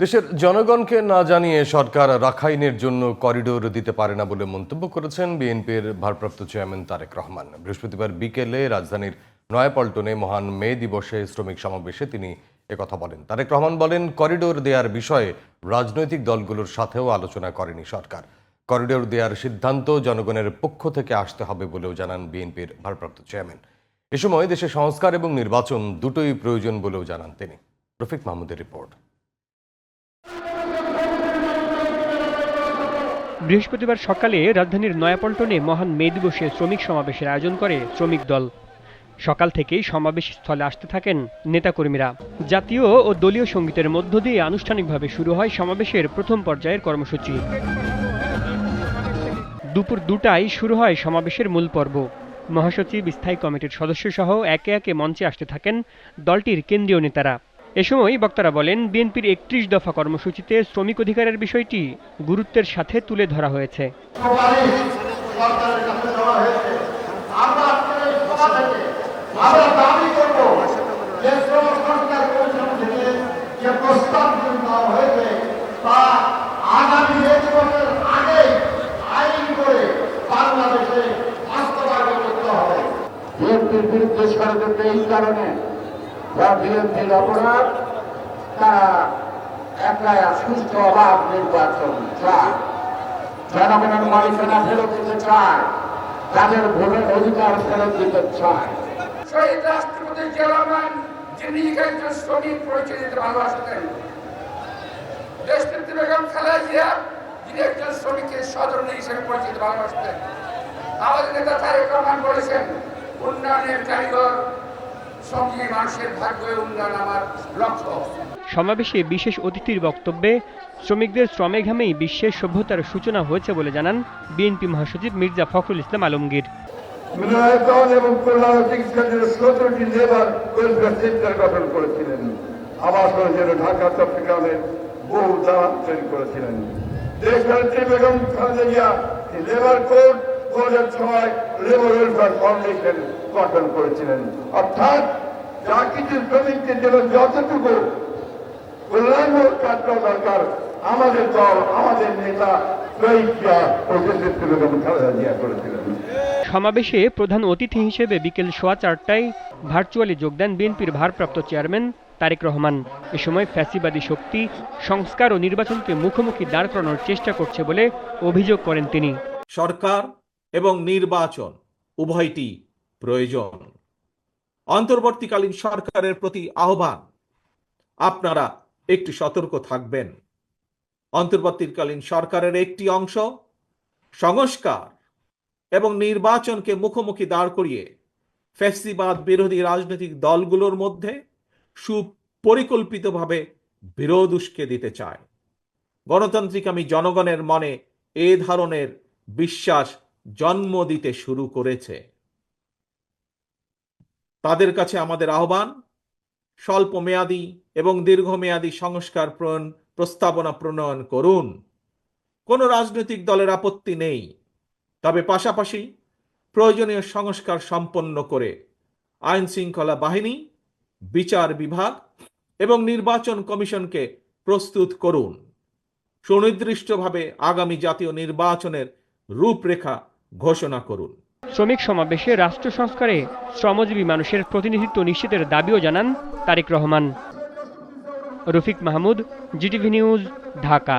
দেশের জনগণকে না জানিয়ে সরকার রাখাইনের জন্য করিডোর দিতে পারে না বলে মন্তব্য করেছেন বিএনপির ভারপ্রাপ্ত চেয়ারম্যান তারেক রহমান। বৃহস্পতিবার বিকেলে রাজধানীর নয়াপল্টনে মহান মে দিবসে শ্রমিক সমাবেশে তিনি একথা বলেন। তারেক রহমান বলেন, করিডোর দেওয়ার বিষয়ে রাজনৈতিক দলগুলোর সাথেও আলোচনা করেনি সরকার। করিডোর দেওয়ার সিদ্ধান্ত জনগণের পক্ষ থেকে আসতে হবে বলেও জানান বিএনপির ভারপ্রাপ্ত চেয়ারম্যান। এ সময় দেশে সংস্কার এবং নির্বাচন দুটোই প্রয়োজন বলেও জানান তিনি। রফিক মাহমুদের রিপোর্ট। বৃহস্পতিবার সকালে রাজধানীর নয়াপল্টনে মহান মে দিবসে শ্রমিক সমাবেশের আয়োজন করে শ্রমিক দল। সকাল থেকেই সমাবেশ স্থলে আসতে থাকেন নেতাকর্মীরা। জাতীয় ও দলীয় সঙ্গীতের মধ্য দিয়ে আনুষ্ঠানিকভাবে শুরু হয় সমাবেশের প্রথম পর্যায়ের কর্মসূচি। দুপুর 2টায় শুরু হয় সমাবেশের মূল পর্ব। মহাসচিব, স্থায়ী কমিটির সদস্যসহ একে একে মঞ্চে আসতে থাকেন দলটির কেন্দ্রীয় নেতারা। এ সময় বক্তারা বলেন, বিএনপির 31 দফা কর্মসূচিতে শ্রমিক অধিকারের বিষয়টি গুরুত্বের সাথে তুলে ধরা হয়েছে। বিএনপির বিরুদ্ধে ষড়যন্ত্র এই কারণে বিএনপির অপরাধ, তারা একটা সুষ্ঠু অবাধ নির্বাচন চায়, জনগণের মালিকানা ফেরত দিতে চায়, তাদের ভোটের অধিকার ফেরত দিতে চায়। শহীদ রাষ্ট্রপতি জিয়া রহমান যিনি একজন শ্রমিক পরিচয় দিতে ভালোবাসতেন, দেশনেত্রী বেগম খালেদা জিয়া যিনি একজন শ্রমিকের সদরণী হিসেবে পরিচিত ভালোবাসতেন। আমাদের নেতা তারেক রহমান বলেছেন, উন্নয়নের কারিগর, সঙ্গী মানুষের ভাগ্য উন্নয়ন আমার লক্ষ্য। সমাবেশে বিশেষ অতিথির বক্তব্যে শ্রমিকদের শ্রমে ঘামেই বিশ্বের সভ্যতার সূচনা হয়েছে বলে জানান বিএনপি মহাসচিব মির্জা ফখরুল ইসলাম আলমগীর। মিলনায়তন এবং কল্যাণ চিকিৎসার জন্য 17টি লেবার ওয়েলফেয়ার সেন্টার গঠন করেছিলেন। আবাস জন্য ঢাকা, চট্টগ্রামে বহু দালান তৈরি করেছিলেন। দেশনেত্রী Begum Khaleda Zia labour code 2006 labour welfare foundation গঠন করেছিলেন। অর্থাৎ যা কিছু শ্রমিকদের জন্য যতটুকু কল্যাণমূলক কাজ করা দরকার, আমাদের দল, আমাদের নেতা করেছিলেন। সমাবেশে প্রধান অতিথি হিসেবে বিকেল 4:15টায় ভার্চুয়ালি যোগ দেন বিএনপির ভারপ্রাপ্ত চেয়ারম্যান তারেক রহমান। এ সময় ফ্যাসিবাদী শক্তি সংস্কার ও নির্বাচনকে মুখোমুখি দাঁড় করানোর চেষ্টা করছে বলে অভিযোগ করেন তিনি। সরকার এবং নির্বাচন উভয়টি প্রয়োজন। অন্তর্বর্তীকালীন সরকারের প্রতি আহ্বান, আপনারা একটু সতর্ক থাকবেন। অন্তর্বর্তীকালীন সরকারের একটি অংশ সংস্কার এবং নির্বাচনকে মুখোমুখি দাঁড় করিয়ে ফ্যাসিবাদ বিরোধী রাজনৈতিক দলগুলোর মধ্যে সুপরিকল্পিতভাবে বিরোধ উস্কে দিতে চায়। গণতান্ত্রিকামী জনগণের মনে এ ধরনের বিশ্বাস জন্ম দিতে শুরু করেছে। তাদের কাছে আমাদের আহ্বান, স্বল্প মেয়াদী এবং দীর্ঘমেয়াদী সংস্কার প্রস্তাবনা প্রণয়ন করুন। কোনো রাজনৈতিক দলের আপত্তি নেই, তবে পাশাপাশি প্রয়োজনীয় সংস্কার সম্পন্ন করে আইন শৃঙ্খলা বাহিনী, বিচার বিভাগ এবং নির্বাচন কমিশনকে প্রস্তুত করুন। সুনির্দিষ্টভাবে আগামী জাতীয় নির্বাচনের রূপরেখা ঘোষণা করুন। শ্রমিক সমাবেশে রাষ্ট্র সংস্কারে শ্রমজীবী মানুষের প্রতিনিধিত্ব নিশ্চিতের দাবিও জানান তারেক রহমান। Rafiq Mahmud, GTV news, Dhaka.